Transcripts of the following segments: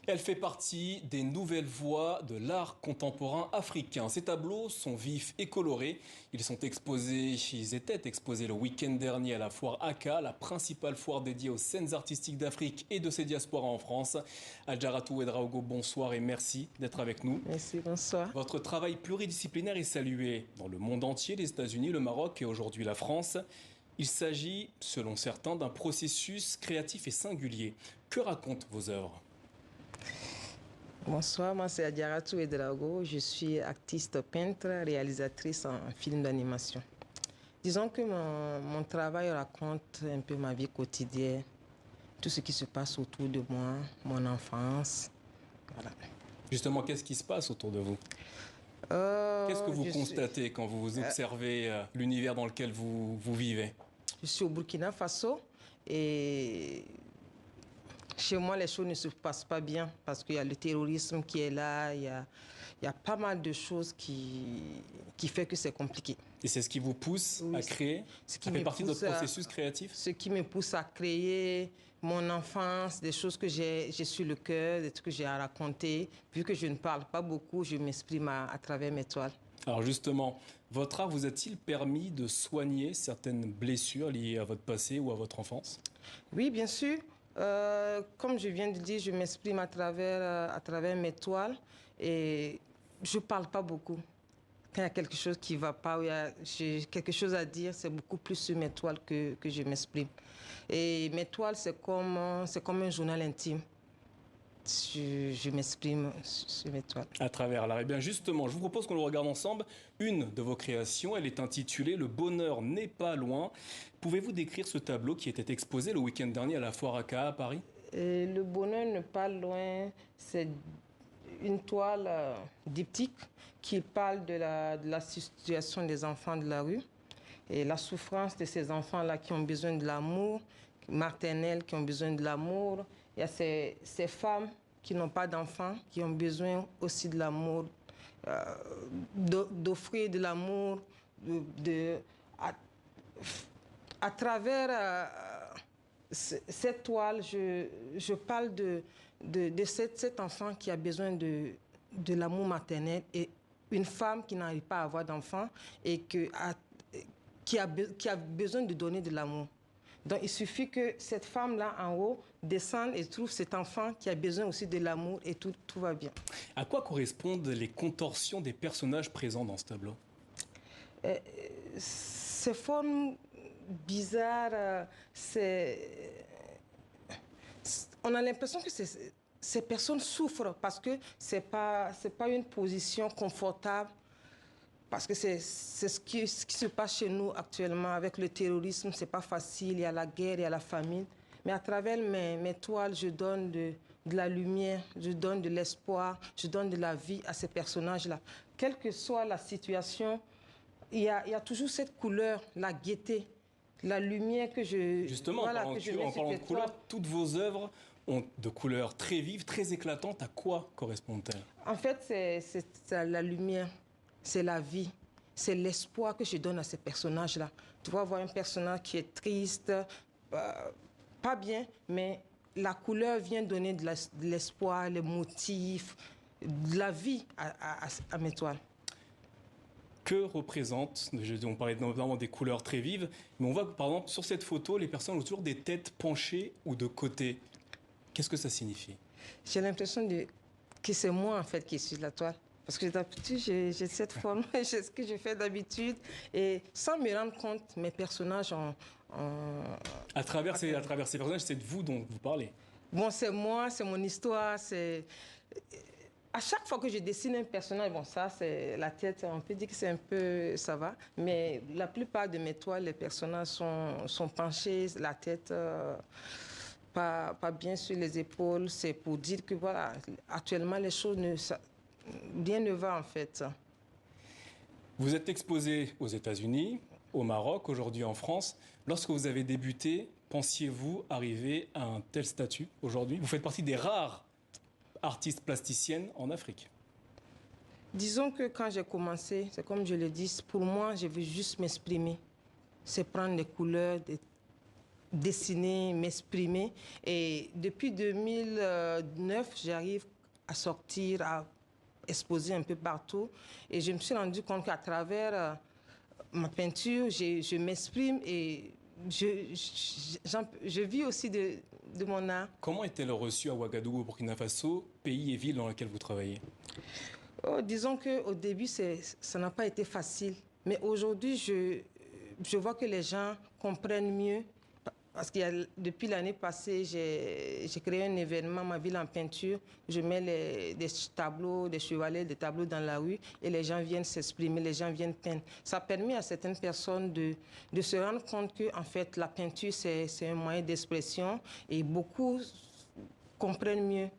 Elle fait partie des nouvelles voies de l'art contemporain africain. Ces tableaux sont vifs et colorés. Ils étaient exposés le week-end dernier à la foire ACA, la principale foire dédiée aux scènes artistiques d'Afrique et de ses diasporas en France. Adjaratou Ouedraogo, bonsoir et merci d'être avec nous. Merci, bonsoir. Votre travail pluridisciplinaire est salué dans le monde entier, les États-Unis, le Maroc et aujourd'hui la France. Il s'agit, selon certains, d'un processus créatif et singulier. Que racontent vos œuvres ? Bonsoir, moi c'est Adjaratou Ouedraogo. Je suis artiste peintre, réalisatrice en film d'animation. Disons que mon travail raconte un peu ma vie quotidienne, tout ce qui se passe autour de moi, mon enfance. Voilà. Justement, qu'est-ce qui se passe autour de vous ? Qu'est-ce que vous constatez quand vous observez l'univers dans lequel vous vivez ? Je suis au Burkina Faso et chez moi, les choses ne se passent pas bien parce qu'il y a le terrorisme qui est là, il y a pas mal de choses qui fait que c'est compliqué. Et c'est ce qui vous pousse à créer ? Ça fait partie de votre processus créatif ? Ce qui me pousse à créer mon enfance, des choses que j'ai sur le cœur, des trucs que j'ai à raconter. Vu que je ne parle pas beaucoup, je m'exprime à travers mes toiles. Alors justement, votre art vous a-t-il permis de soigner certaines blessures liées à votre passé ou à votre enfance ? Oui, bien sûr. Comme je viens de dire, je m'exprime à travers mes toiles et je ne parle pas beaucoup. Quand il y a quelque chose qui ne va pas, ou j'ai quelque chose à dire, c'est beaucoup plus sur mes toiles que je m'exprime. Et mes toiles, c'est comme un journal intime. Je m'exprime sur mes toiles. À travers l'art. Eh bien justement, je vous propose qu'on le regarde ensemble. Une de vos créations, elle est intitulée « Le bonheur n'est pas loin ». Pouvez-vous décrire ce tableau qui était exposé le week-end dernier à la foire ACA à Paris ? Le bonheur n'est pas loin, c'est une toile diptyque qui parle de la situation des enfants de la rue et la souffrance de ces enfants-là qui ont besoin de l'amour maternel, qui ont besoin de l'amour. Il y a ces femmes qui n'ont pas d'enfants, qui ont besoin aussi de l'amour, d'offrir de l'amour, à travers cette toile, je parle de cet enfant qui a besoin de l'amour maternel et une femme qui n'arrive pas à avoir d'enfant et qui a besoin de donner de l'amour. Donc, il suffit que cette femme-là, en haut, descende et trouve cet enfant qui a besoin aussi de l'amour et tout va bien. À quoi correspondent les contorsions des personnages présents dans ce tableau ? Ces formes bizarres, on a l'impression que ces personnes souffrent parce que c'est pas une position confortable. Parce que c'est ce qui se passe chez nous actuellement avec le terrorisme, c'est pas facile, il y a la guerre, il y a la famine. Mais à travers mes toiles, je donne de la lumière, je donne de l'espoir, je donne de la vie à ces personnages-là. Quelle que soit la situation, il y a toujours cette couleur, la gaieté, la lumière que je... Justement, en parlant de couleurs, toutes vos œuvres ont de couleurs très vives, très éclatantes. À quoi correspondent-elles ? En fait, c'est la lumière. C'est la vie, c'est l'espoir que je donne à ces personnages-là. Tu vas voir un personnage qui est triste, pas bien, mais la couleur vient donner de l'espoir, les motifs, de la vie à mes toiles. Que représentent, on parlait notamment des couleurs très vives, mais on voit par exemple sur cette photo, les personnes ont toujours des têtes penchées ou de côté. Qu'est-ce que ça signifie ? J'ai l'impression que c'est moi en fait qui suis la toile. Parce que d'habitude, j'ai cette forme, j'ai ce que je fais d'habitude. Et sans me rendre compte, mes personnages ont... À travers ces personnages, c'est de vous dont vous parlez. Bon, c'est moi, c'est mon histoire. À chaque fois que je dessine un personnage, bon, ça, c'est la tête, on peut dire que c'est un peu... ça va. Mais la plupart de mes toiles, les personnages sont penchés, la tête... pas bien sur les épaules. C'est pour dire que, voilà, actuellement, les choses ne... rien ne va en fait. Vous êtes exposé aux États-Unis, au Maroc, aujourd'hui en France. Lorsque vous avez débuté, pensiez-vous arriver à un tel statut aujourd'hui ? Vous faites partie des rares artistes plasticiennes en Afrique. Disons que quand j'ai commencé, c'est comme je le dis, pour moi, je veux juste m'exprimer. C'est prendre des couleurs, dessiner, m'exprimer. Et depuis 2009, j'arrive à sortir, à exposer un peu partout. Et je me suis rendu compte qu'à travers ma peinture, je m'exprime et je vis aussi de mon art. Comment était le reçu à Ouagadougou, au Burkina Faso, pays et ville dans lequel vous travaillez? Oh, disons qu'au début, ça n'a pas été facile. Mais aujourd'hui, je vois que les gens comprennent mieux. Parce que depuis l'année passée, j'ai créé un événement, ma ville en peinture. Je mets des tableaux, des chevalets, des tableaux dans la rue et les gens viennent s'exprimer, les gens viennent peindre. Ça permet à certaines personnes de se rendre compte que en fait, la peinture, c'est un moyen d'expression et beaucoup comprennent mieux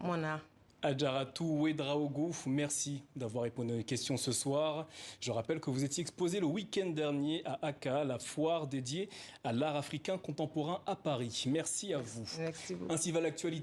mon art. Adjaratou Ouedraogo, merci d'avoir répondu à nos questions ce soir. Je rappelle que vous étiez exposé le week-end dernier à Aka, la foire dédiée à l'art africain contemporain à Paris. Merci à vous. Merci beaucoup. Ainsi va l'actualité.